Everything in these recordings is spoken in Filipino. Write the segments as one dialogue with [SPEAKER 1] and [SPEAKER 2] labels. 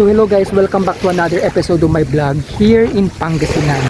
[SPEAKER 1] So hello guys, welcome back to another episode of my vlog here in Pangasinan.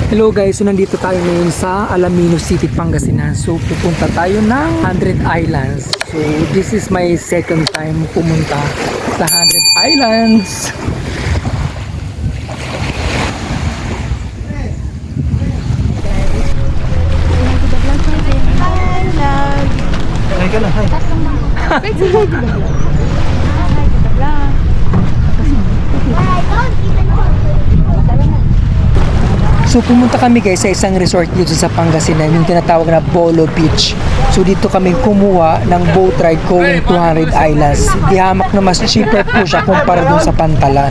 [SPEAKER 1] Hello guys, so nandito tayo ngayon sa Alaminos City, Pangasinan. So pupunta tayo ng 100 Islands. So this is my second time pumunta sa 100 Islands. So pumunta kami guys sa isang resort dito sa Pangasinan, yung tinatawag na Bolo Beach. So dito kami kumuha ng boat ride going to 100 Islands. Di hamak na mas cheaper po siya kumpara dun sa Pantalan.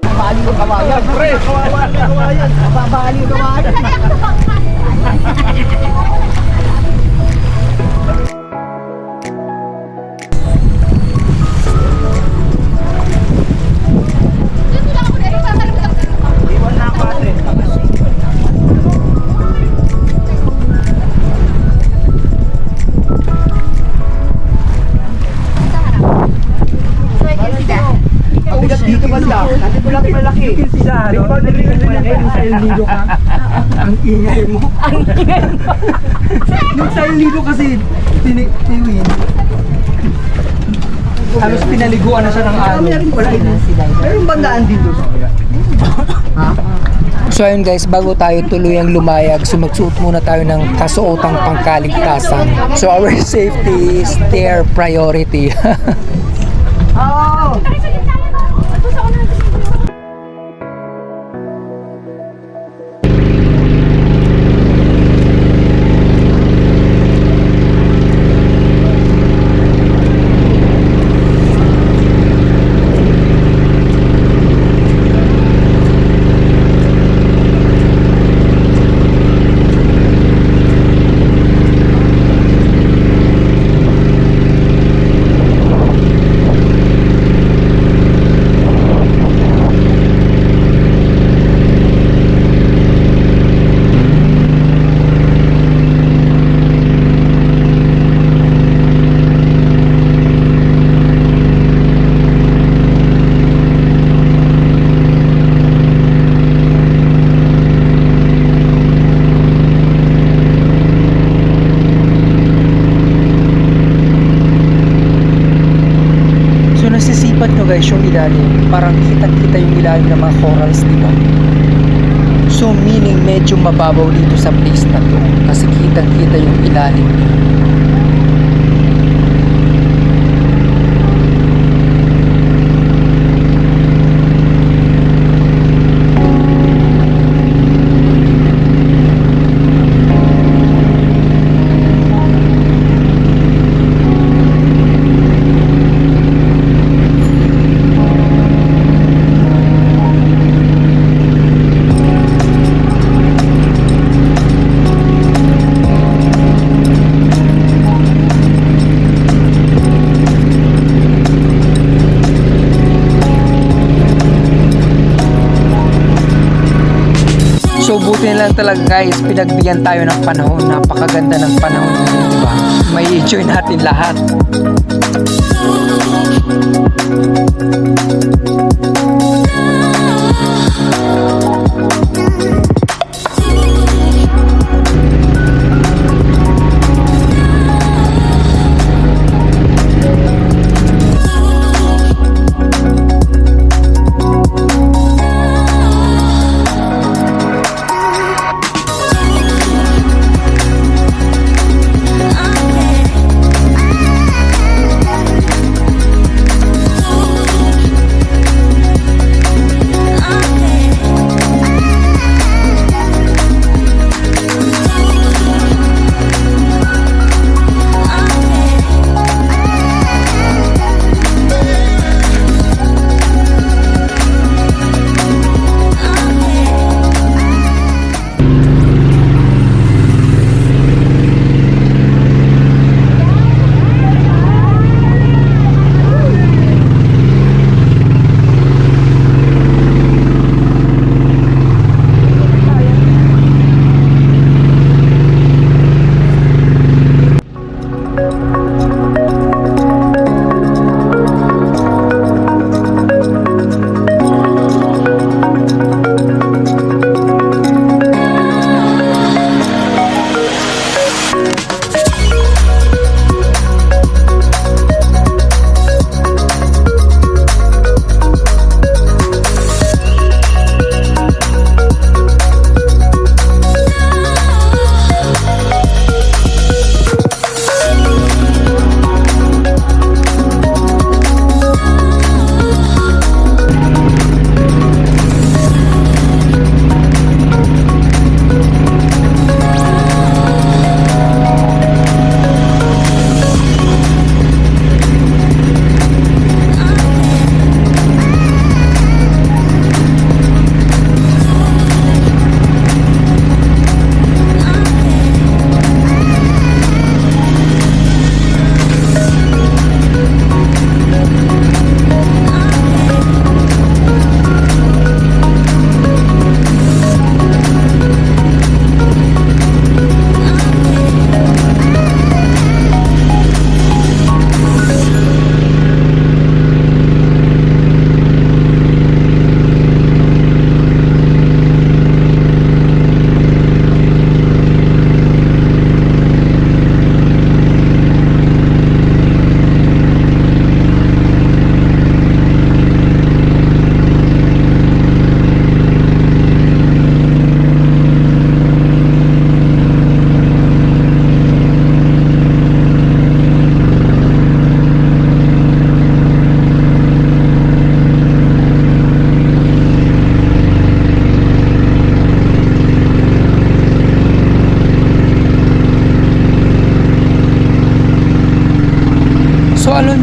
[SPEAKER 2] Babali yung kawayan, pre! Kawayan! Babali yung kawayan! Dito banda, nandito lang malaki. Sila, no? Sa El Nido ka. Ang ingay mo. Ang ingay mo. Yung sa El Nido kasi, tinuin. Halos pinaliguan na siya ng ano. Pero yung bandaan dito. Ha?
[SPEAKER 1] So ayun guys, bago tayo tuluyang lumayag, so magsuot muna tayo ng kasuotang pangkaligtasan. So our safety is their priority.
[SPEAKER 2] Oh!
[SPEAKER 1] Nasisipat nyo guys yung ilalim, parang kitang-kita yung ilalim ng mga corals, diba? So meaning medyo mababaw dito sa place na to kasi kitang-kita yung ilalim niya. So buti na lang talaga guys, pinagbigyan tayo ng panahon. Napakaganda ng panahon, diba? May enjoy natin lahat.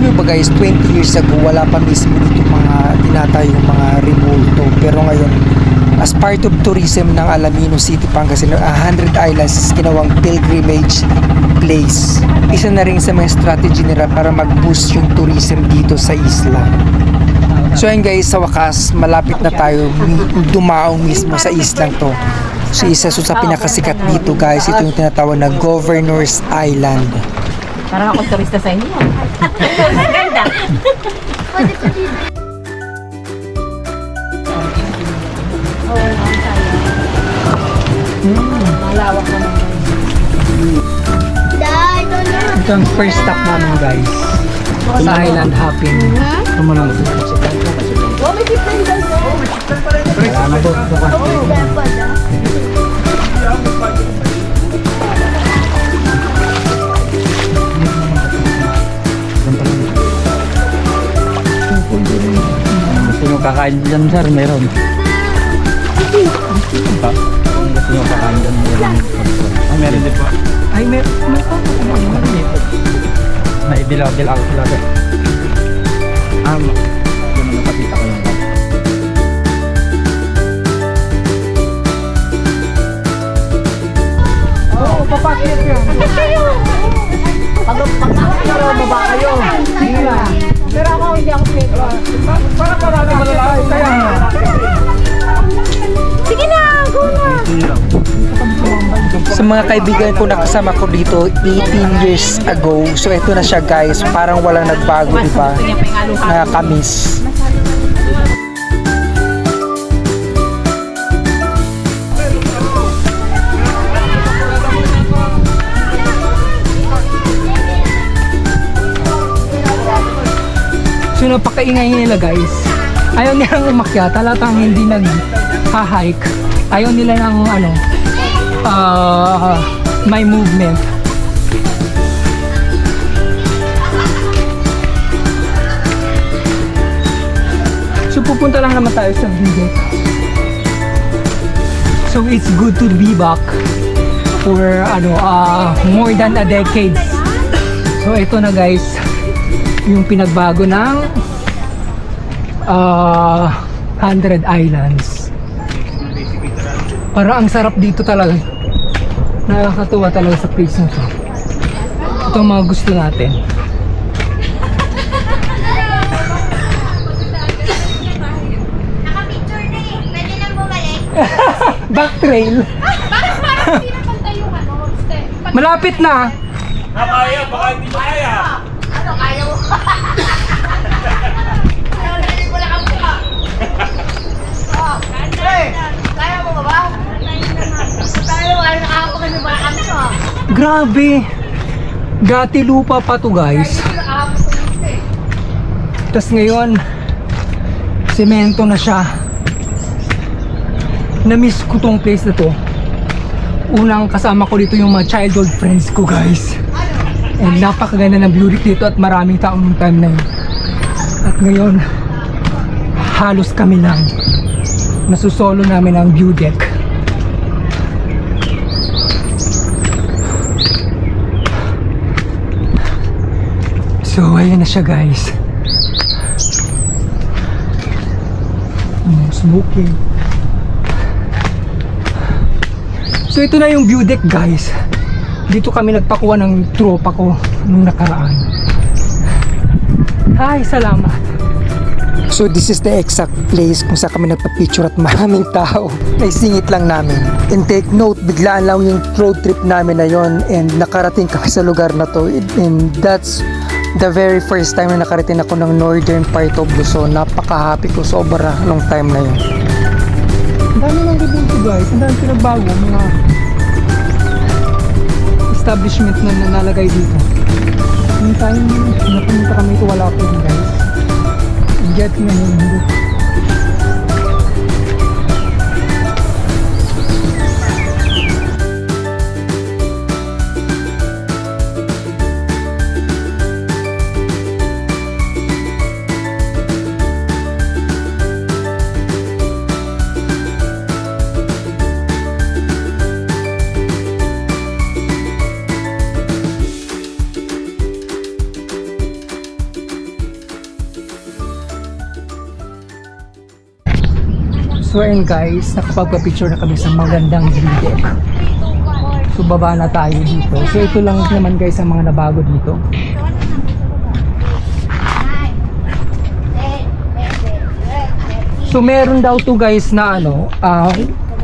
[SPEAKER 1] Alam nyo ba guys, 20 years ago, wala pa mismo dito mga tinatayong mga remolto. Pero ngayon, as part of tourism ng Alamino City, Pangasinan, 100 Islands is ginawang pilgrimage place. Isa na rin sa mga strategy nila para mag-boost yung tourism dito sa isla. So ayun guys, sa wakas, malapit na tayo dumaong mismo sa islang to. So isa sa pinakasikat dito guys, ito yung tinatawag na Governor's Island.
[SPEAKER 3] Parang ako turista sa inyo. Ganda. Malawak naman.
[SPEAKER 1] Ito ang first stop namin guys. Sa Island Hopping. Tumunang sa
[SPEAKER 3] Oh, may tip na yun guys.
[SPEAKER 2] Gusto nyo kakain dyan, sir? Meron. Kung gusto nyo kakain dyan, meron. Meron din po.
[SPEAKER 1] Ay, meron dito.
[SPEAKER 2] Naibilaw-bilaw sila. Yun ang nakapita ko lang.
[SPEAKER 1] Oo, papakit yan.
[SPEAKER 3] Pag baba kayo. Pero ako hindi ako plate.
[SPEAKER 2] Para natin malalaki kaya.
[SPEAKER 3] Sige na, go na.
[SPEAKER 1] Sa mga kaibigan ko nakasama ko dito 18 years ago. So ito na siya guys, parang walang nagbago, di ba? Nakakamiss. So napakaingay nila guys. Ayaw nilang umakyat, talatang hindi nag-hike. Ayaw nila ng may movement. So pupunta lang naman tayo sa video. So it's good to be back for more than a decade. So ito na guys, yung pinagbago ng 100 Islands. Para ang sarap dito talaga. Nakakatuwa talaga sa place na to. Ito ang mga gusto natin.
[SPEAKER 4] Naka-picture na eh. Pwede nang bumalik.
[SPEAKER 1] Back trail.
[SPEAKER 4] Bakit parang hindi napantay yung step?
[SPEAKER 1] Malapit na.
[SPEAKER 4] Ano, kaya mo? Dali mo lang ang buka. Oh, kaya mo ba ba? Kaya mo, nakahapon kami ba ang to?
[SPEAKER 1] Grabe. Gati lupa pa to guys. Tapos ngayon, semento na siya. Na-miss ko tong place na to. Unang kasama ko dito yung mga childhood friends ko guys. And napakaganda ng view dito at maraming tao nung time na yun. At ngayon, halos kami lang. Nasusolo namin ang view deck. So, ayan na siya guys. Smoking. So, ito na yung view deck guys. Dito kami nagpakuha ng tropa ko nung nakaraan. Hi, salamat. So this is the exact place kung saan kami nagpa-picture at maraming tao. Naisingit lang namin. And take note, biglaan lang yung road trip namin na yon and nakarating kami sa lugar na to. And that's the very first time na nakarating ako ng northern part of Luzon. Napaka-happy ko sobra nung time na yun. Ang dami ng ribulto guys, ang dami pinagbago. Mga establishment na nalagay dito. Yung time na pumunta kami ito, wala po yun guys. Jet nga yun.
[SPEAKER 2] So ayun guys, nakapagpa-picture na kami sa magandang view deck. So baba na tayo dito. So ito lang naman guys ang mga nabago dito. So meron daw to guys na ano,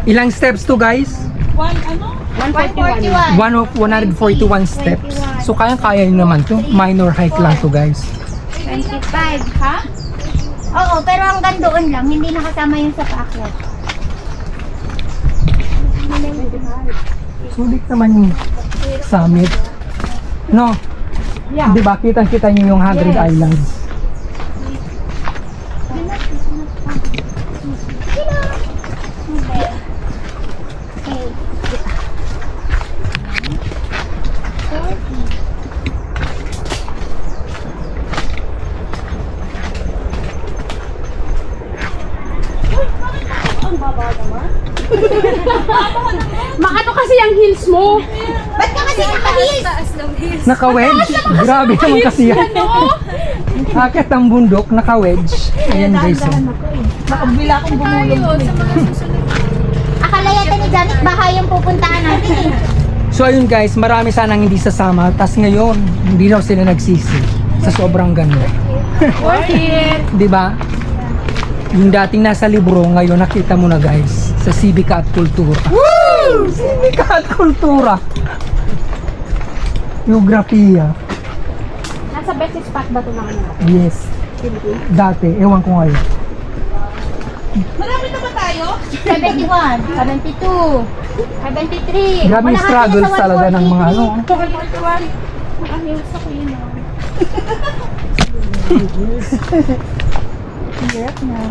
[SPEAKER 2] ilang steps to guys?
[SPEAKER 4] 141.
[SPEAKER 2] 141 steps. So kaya-kaya nyo naman to. Minor hike lang to guys.
[SPEAKER 4] 25, ha? Oo, pero hanggang doon lang, hindi nakasama yung sa paakyat.
[SPEAKER 2] Sulit naman yung summit. No?
[SPEAKER 3] Yeah.
[SPEAKER 2] Di ba? Kitang-kita nyo yung 100 Islands.
[SPEAKER 3] Makano kasi ang heels mo?
[SPEAKER 4] Ba't ka kasi nakahis?
[SPEAKER 2] Naka-wedge? Grabe naman kasi yan. Akit ang bundok, naka-wedge. Ayan guys. Oh.
[SPEAKER 3] Nakabila akong bumulong.
[SPEAKER 4] Akala yata ni Janet, bahay yung pupuntahan natin eh.
[SPEAKER 2] So ayun guys, marami sanang hindi sasama. Tas ngayon, hindi daw sila nagsisi. Sa sobrang ganda.
[SPEAKER 3] Worth it.
[SPEAKER 2] Di ba? Yung dating nasa libro, ngayon nakita mo na guys. Sa Civica at Kultura. Woo! Civica at Kultura. Geografiya.
[SPEAKER 3] Nasa best spot ba ito naman?
[SPEAKER 2] Yes. Dati, ewan ko ngayon.
[SPEAKER 3] Marami na ba tayo?
[SPEAKER 4] 71, 72, 73.
[SPEAKER 2] Grabe yung struggles talaga ng mga ano.
[SPEAKER 3] 141. Naka-heels ako yun.
[SPEAKER 4] Hirap na.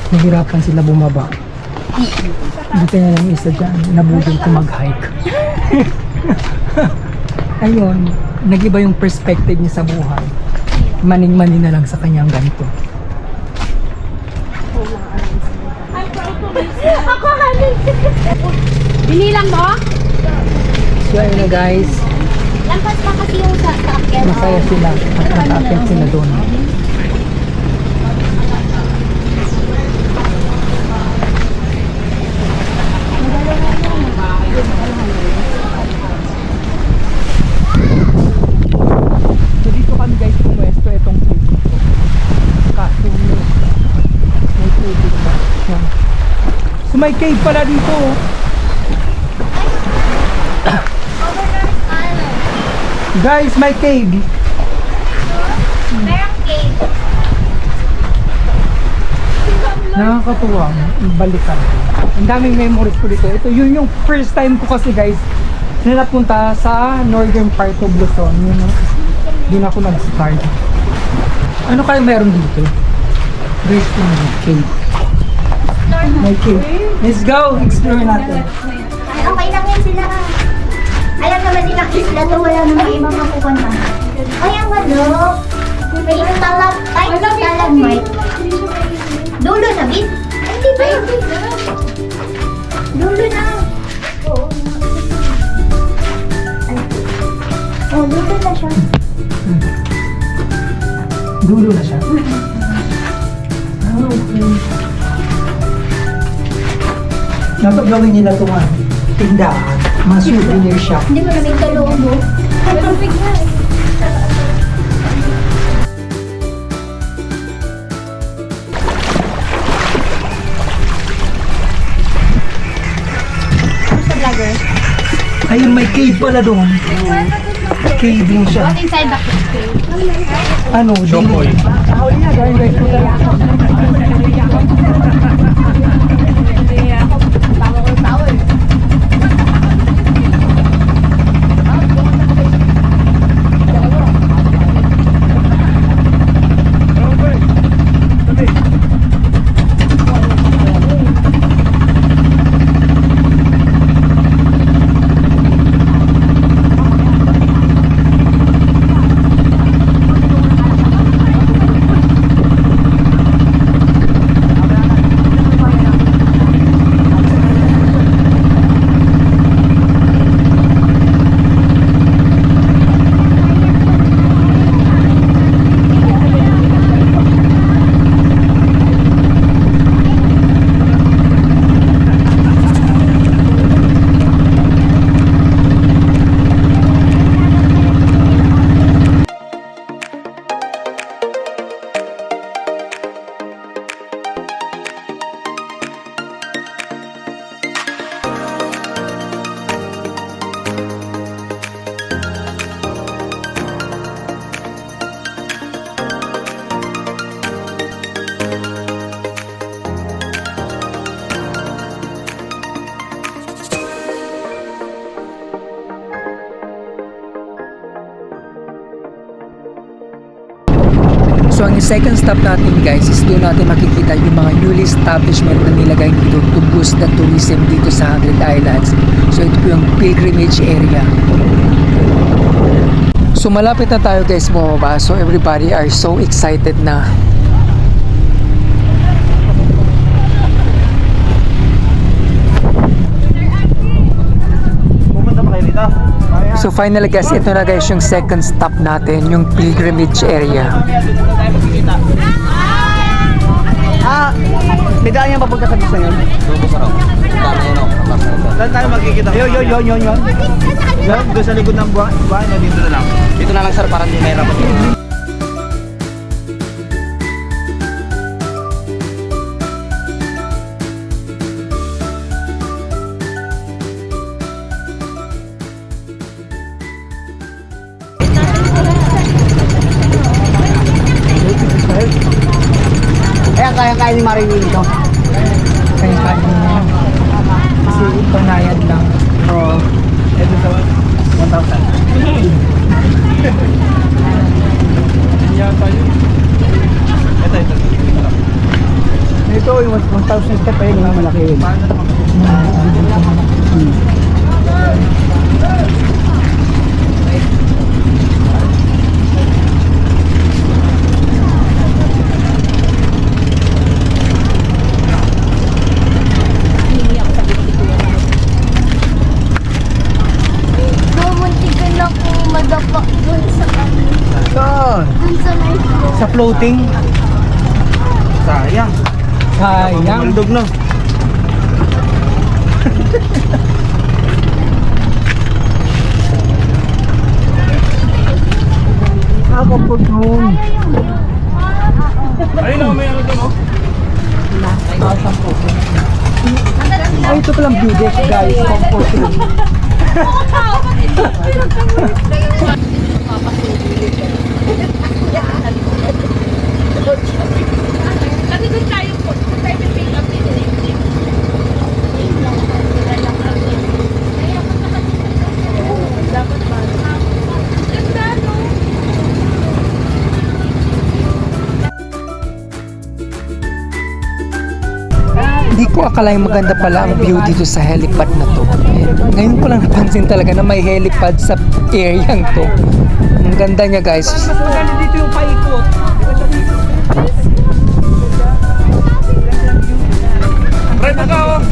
[SPEAKER 2] Nahirapan sila bumaba. Dito na lang isa dyan, nabudol ko mag-hike. Ayun, nag-iba yung perspective niya sa buhay. Maning-mani na lang sa kanyang ganito.
[SPEAKER 3] Ako hanin. Binilang mo?
[SPEAKER 2] So ayun na guys,
[SPEAKER 4] Lampas pa kasi yung sa akyat.
[SPEAKER 2] masaya sila at nakaakyat sila doon. So dito kami guys pumwesto itong cave dito. Kaso may tubig ba? Yan. So may cave pala dito. Oh.
[SPEAKER 4] Governors Island.
[SPEAKER 2] Guys, may cave.
[SPEAKER 4] Merong cave.
[SPEAKER 2] Nakakatuwa, balikan. Ang daming memories ko dito. Ito yun yung first time ko kasi guys na napunta sa northern part of Luzon. Yun, doon ako nag-start. Ano kayo meron dito? Guys, may cave. May cave. Let's go! Explore natin.
[SPEAKER 4] Ay, okay lang yan sila. Alam naman nilang isla to, wala namang ibang mapupunta. Ay, ang ano, may stalagmite. Dulo na, Bin? Ay, di ba? Dulo na. Oh, dulo na siya.
[SPEAKER 2] Dulo na siya. Ah, okay. Dapat gawin nila ito nga. Tindahan. Mga souvenir shop.
[SPEAKER 4] Hindi mo namin kaloob mo. Perfect na eh.
[SPEAKER 2] Ayun, may cave pala doon. Cave din siya.
[SPEAKER 3] Inside the cave.
[SPEAKER 2] Ano? Chokoy. Guys,
[SPEAKER 1] So ang second stop natin guys is doon natin makikita yung mga newly establishment na nilagay dito to boost the tourism dito sa 100 Islands. So ito po yung pilgrimage area. So malapit na tayo guys bumaba. So everybody are so excited na.
[SPEAKER 2] Pupunta pa kayo dito?
[SPEAKER 1] So finally guys, ito na guys yung second stop natin, yung pilgrimage area.
[SPEAKER 2] May daan yan papunta sa gusto nyo? Saan tayo magkikita? Yun. Yan, doon sa likod ng buwan na dito na lang. Dito na lang sir, parang di mahirap. Kaya ni Marilyn ito.
[SPEAKER 1] Kaya kasi panayad lang.
[SPEAKER 2] Oo. Ito sa 1,000. Ito. Ito yung 1,000 step ay yung malaki yun.
[SPEAKER 4] Muntik na ako madapa dun sa
[SPEAKER 2] Saan?
[SPEAKER 4] dun sa night flow.
[SPEAKER 2] Sa floating? Sayang.
[SPEAKER 1] Sayang.
[SPEAKER 2] Maldog na. Nakakapag noon. Ayun na, may ano doon, oh.
[SPEAKER 1] Ay, ito palang view deck guys, comfort room. Hindi ko akalaing maganda pala ang view dito sa helipad na to. Ngayon ko lang napansin talaga na may helipad sa area to. Ang ganda niya guys.
[SPEAKER 2] Mas maganda dito yung paikot. Right na ka, oh.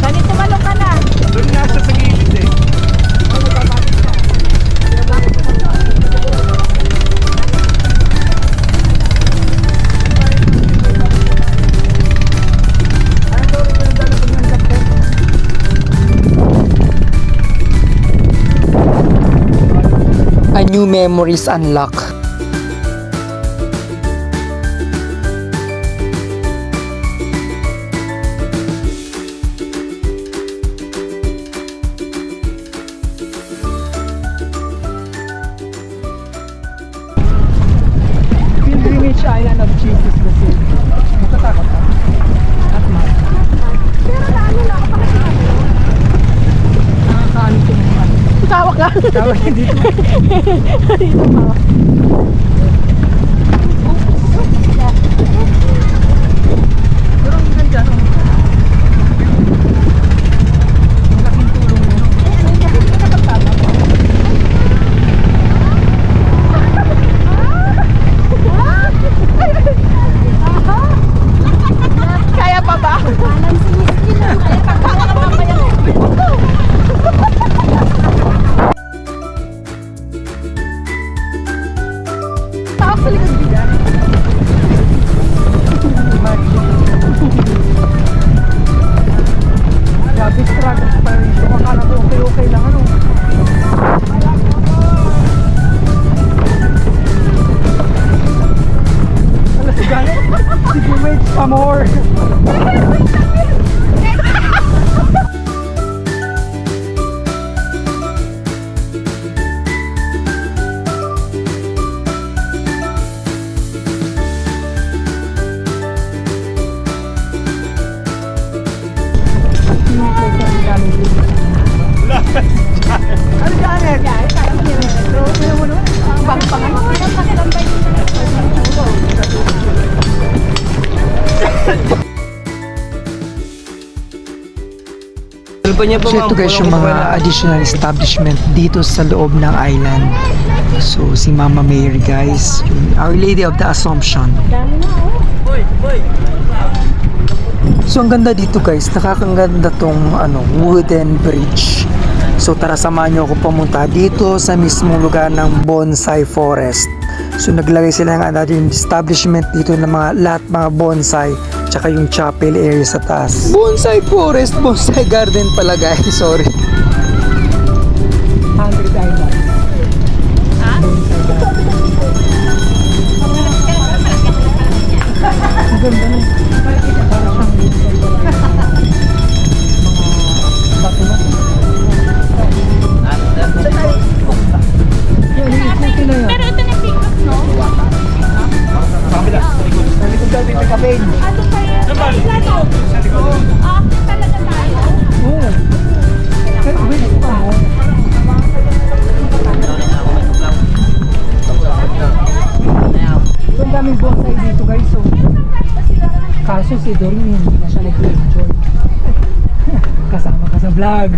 [SPEAKER 3] Ganito malong ka na.
[SPEAKER 2] Doon nga siya sa gilid eh.
[SPEAKER 1] A new memories unlock.
[SPEAKER 2] Pilgrimage Island of Jesus kasi. Matatakot ka. At ma. Nakakaano ito mga.
[SPEAKER 3] Tawa ka.
[SPEAKER 2] Tawag ka dito. Pero ang ganda, no? Malaking tulong mo, no?
[SPEAKER 3] Kaya pa ba?
[SPEAKER 4] Alam si Miss Gila.
[SPEAKER 3] Tawa ka naman kaya. Tawa sa likod bigla.
[SPEAKER 2] Grabe struggles pa rin ito. Akala ko okay lang ano. Alas galit. Sige, wait pa more. Ano dyan eh?
[SPEAKER 1] So ito guys yung mga additional establishment dito sa loob ng island. So si Mama Mary guys, yung Our Lady of the Assumption. So ang ganda dito guys, nakakaganda tong wooden bridge. So tara samahan nyo ako pumunta dito sa mismong lugar ng bonsai forest. So naglagay sila ng yung establishment dito ng lahat mga bonsai tsaka yung chapel area sa taas. Bonsai forest, bonsai garden pala guys, sorry. 100 island. Ang ganda na. Parang bato na.
[SPEAKER 3] Pero ito na pickup, no? Ano kaya? Ah, talaga tayo?
[SPEAKER 2] So, ang daming bonsai dito guys. So, kaso si Doreen hindi na siya nag-enjoy. Kasama ka sa vlog.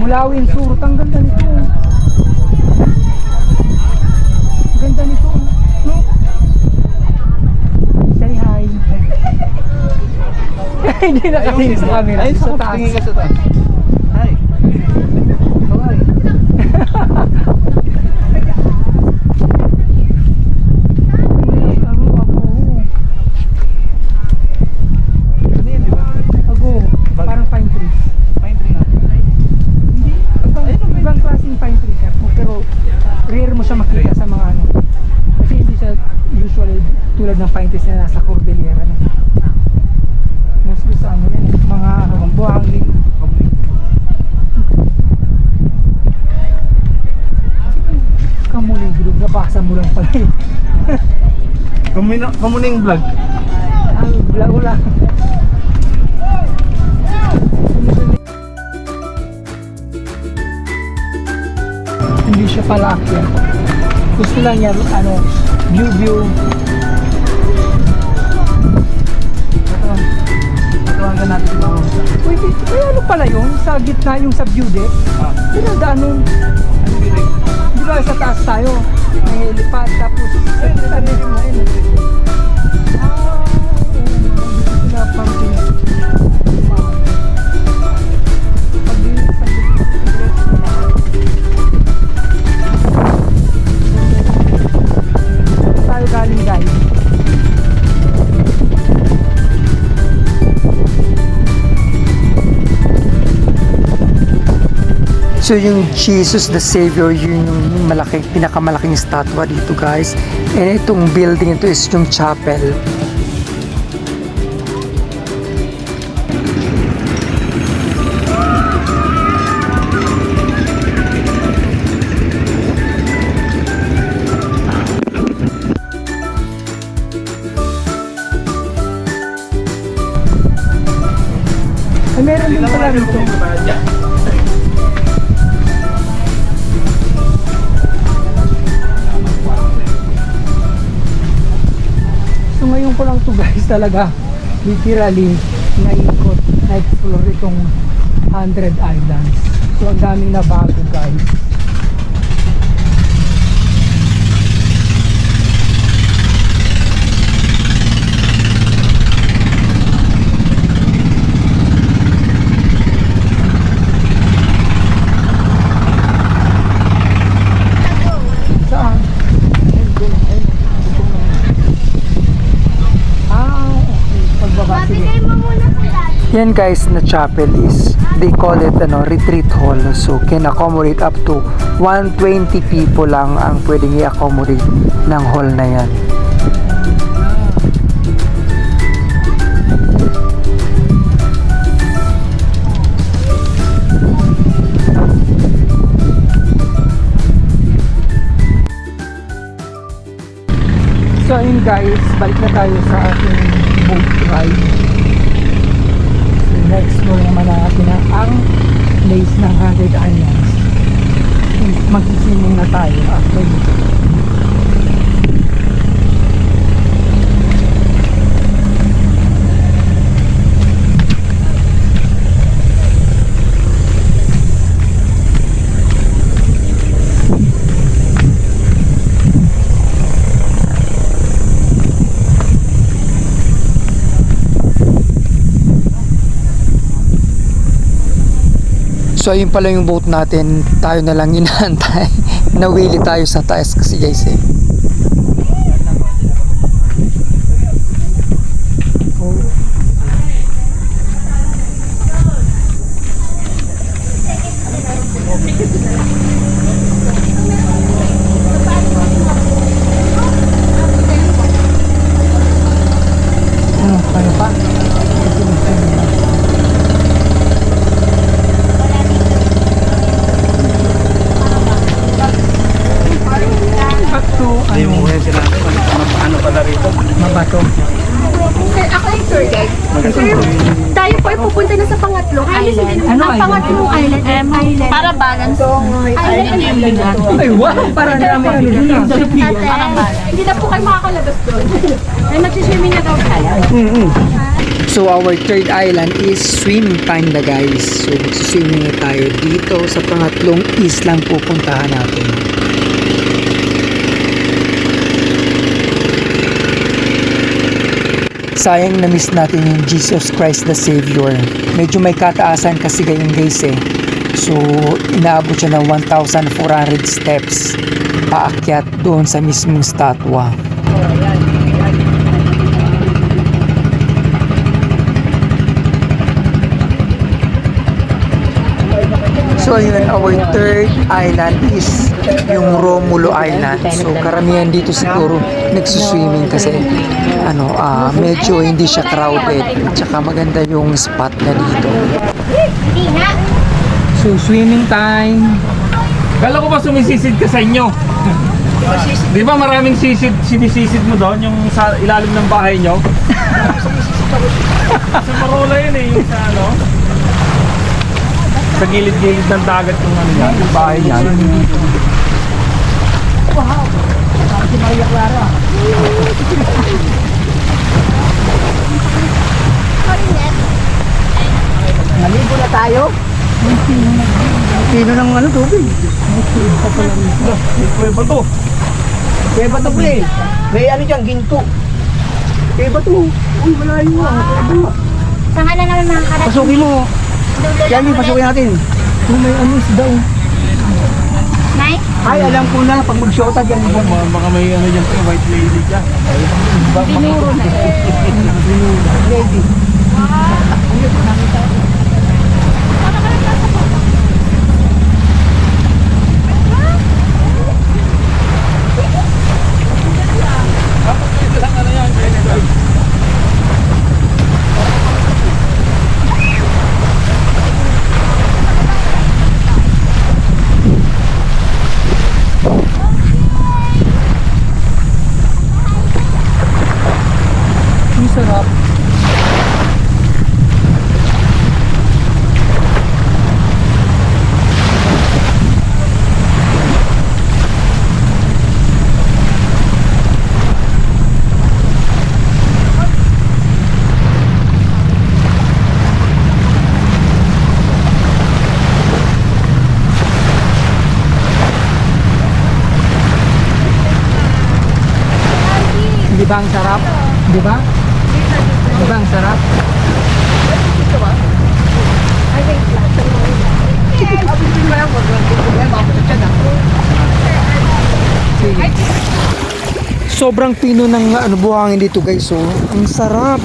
[SPEAKER 2] Mulawin surut, ang ganda nito. Ang ganda nito. No? Say hi. Hindi nakatingin sa camera. Ay, sa taas. Tingin ka sa taas. Hi. Hi. Parang pine tree. Pine tree na? Hindi. Ibang klaseng pine tree ka. Pero rare mo siya makita sa mga Kasi hindi siya usually tulad ng pine trees na nasa Cordillera. Mostly sa yan. Mga buhangin. Kamuling bilog. Nabasa mo lang pala eh.
[SPEAKER 5] Kamuning vlog.
[SPEAKER 2] Vlog lang. Hindi siya pala akyat. Gusto lang niya view.
[SPEAKER 5] Patuhan ka natin mga
[SPEAKER 2] Uy, ano pala yun? Sa gitna yung sa view deck? Pinagdaan nun. Di ba sa taas tayo? May helipad tapos sa gitna din yung ngayon. Sila pumping. Tayo galing guys.
[SPEAKER 1] So yung Jesus the Savior, yun yung pinakamalaking statwa dito guys. And itong building ito is yung chapel.
[SPEAKER 2] Ay, meron din pala dito. So ngayon ko lang to guys talaga literally naikot, na-explore itong 100 islands. So ang daming nabago guys. Saan? Pagbaba sige.
[SPEAKER 1] Yan guys na chapel is, they call it retreat hall. So can accommodate up to 120 people lang ang pwedeng i-accommodate ng hall na yan.
[SPEAKER 2] So ayun guys, balik na tayo sa ating boat ride. So na-explore naman natin ang place ng 100 Islands. Mag-swimming na tayo after dito.
[SPEAKER 1] So ayun pala yung boat natin, tayo na lang inaantay. Nawili tayo sa taas kasi guys eh.
[SPEAKER 2] Ano pa?
[SPEAKER 5] Hindi mo kaya sinabi, ano pala rito?
[SPEAKER 2] Mabato.
[SPEAKER 3] Sir, ako yung tour guide. Tayo po ay pupunta na sa pangatlong island.
[SPEAKER 2] Ano
[SPEAKER 3] Ang
[SPEAKER 2] island?
[SPEAKER 3] pangatlong island? Island. Para balance. Island yung bigat.
[SPEAKER 2] Ay, wow! Parang namin ano dun ah.
[SPEAKER 3] Para balance. Hindi na po kayo makakalabas doon. Ay, magsiswimming na daw tayo.
[SPEAKER 1] So our third island is swimming time na guys. So magsiswimming na tayo dito sa pangatlong islang pupuntahan natin. Sayang na miss natin yung Jesus Christ the Savior. Medyo may kataasan kasi ganyan guys eh. So inaabot siya ng 1,400 steps paakyat doon sa mismong statwa. So ayun, our third island is yung Romulo Island. So karamihan dito siguro nagsuswimming kasi medyo hindi siya crowded. Tsaka maganda yung spot na dito.
[SPEAKER 4] Hindi nga.
[SPEAKER 2] So, swimming time.
[SPEAKER 5] Kala ko ba sumisisid ka sa inyo? Di ba maraming sinisisid mo doon, yung sa ilalim ng bahay nyo? Sa Marola yun eh, yung sa ano? Sa gilid-gilid ng dagat yung ano yan, yung bahay niya.
[SPEAKER 2] Naligo na tayo. Pino ng ano tubig.
[SPEAKER 5] Ito ba to?
[SPEAKER 2] Kaya ba ito pre? May ano dyan, ginto. Kaya ba ito? Uy, malayo ah.
[SPEAKER 4] Saan ka na naman mga karating?
[SPEAKER 2] Pasukin mo. Yan yung pasukin natin. Kung may ano isda oh.
[SPEAKER 4] Nay?
[SPEAKER 2] Ay, alam ko na, pag mag-shota dyan.
[SPEAKER 5] Baka may ano dyan, white lady dyan.
[SPEAKER 3] Binuro na.
[SPEAKER 2] Lady. Ang sarap. Di ba ang sarap? Di ba? Di ba ang sarap? Sige.
[SPEAKER 1] Sobrang pino ng buhangin dito guys. So, ang sarap.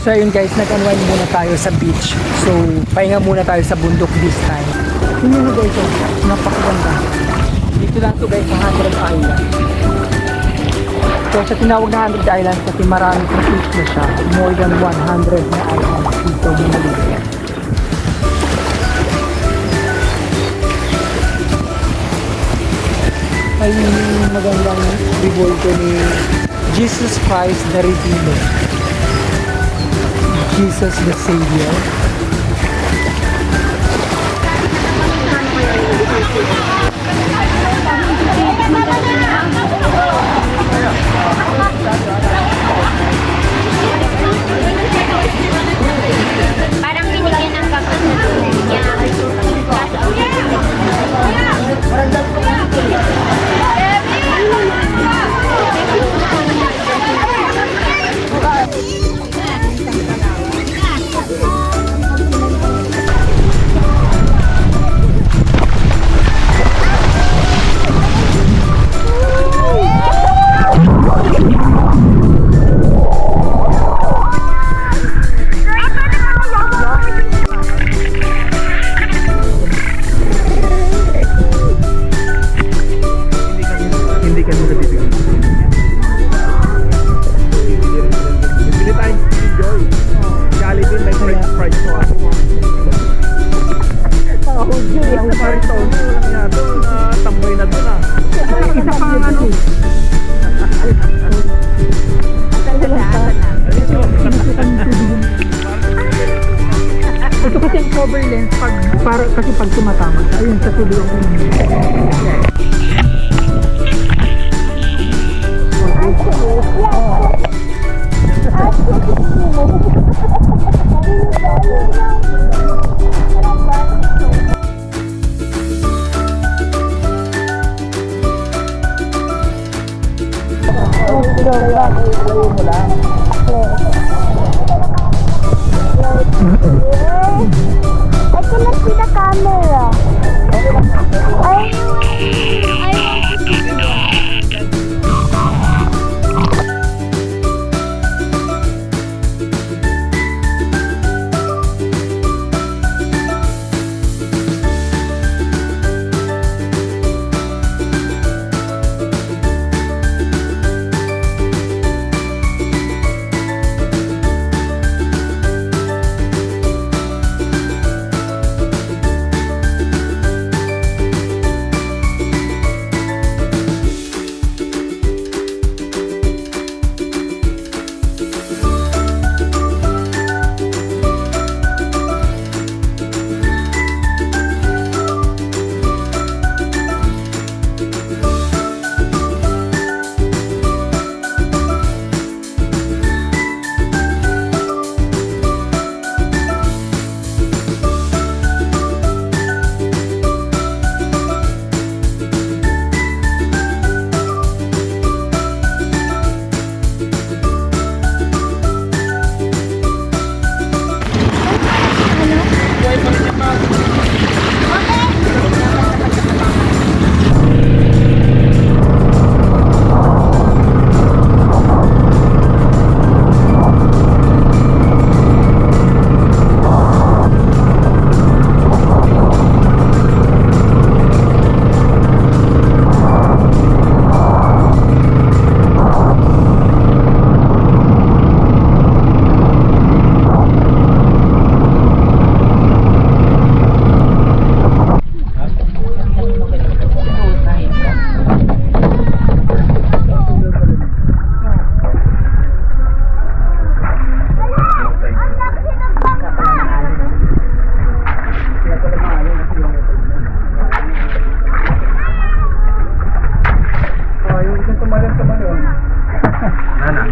[SPEAKER 1] So ayun guys, nag-unwind muna tayo sa beach. So pahinga muna tayo sa bundok this time. Tingnan mo guys, napakaganda. Dito lang to guys sa 100 Island. So sa tinawag na 100 Island kasi marami complete na siya. More than 100 na islands dito na maliit. ay magandang revolto ni Jesus Christ the Redeemer. Jesus the Savior.
[SPEAKER 4] Parang binigyan ng kapatid niya.
[SPEAKER 2] Hindi ka nila bibigyan. Bili tayo si Joy. Jollibee may price to. Yung parito, lang nga doon, tambay na doon ah.
[SPEAKER 1] Isa pa nga ano. Ito kasi ang cover lens kasi pag tumatama. Ayun sa tuloy ako.
[SPEAKER 4] I cannot see the camera.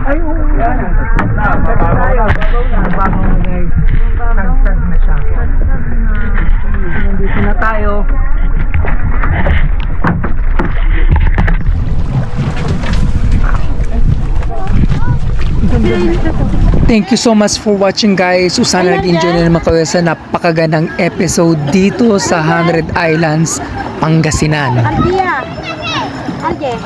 [SPEAKER 4] I want to see
[SPEAKER 1] Thank you so much for watching guys. So sana nag-enjoy na naman kayo sa napakagandang episode dito sa 100 Islands, Pangasinan.
[SPEAKER 4] Ardia. Ardia.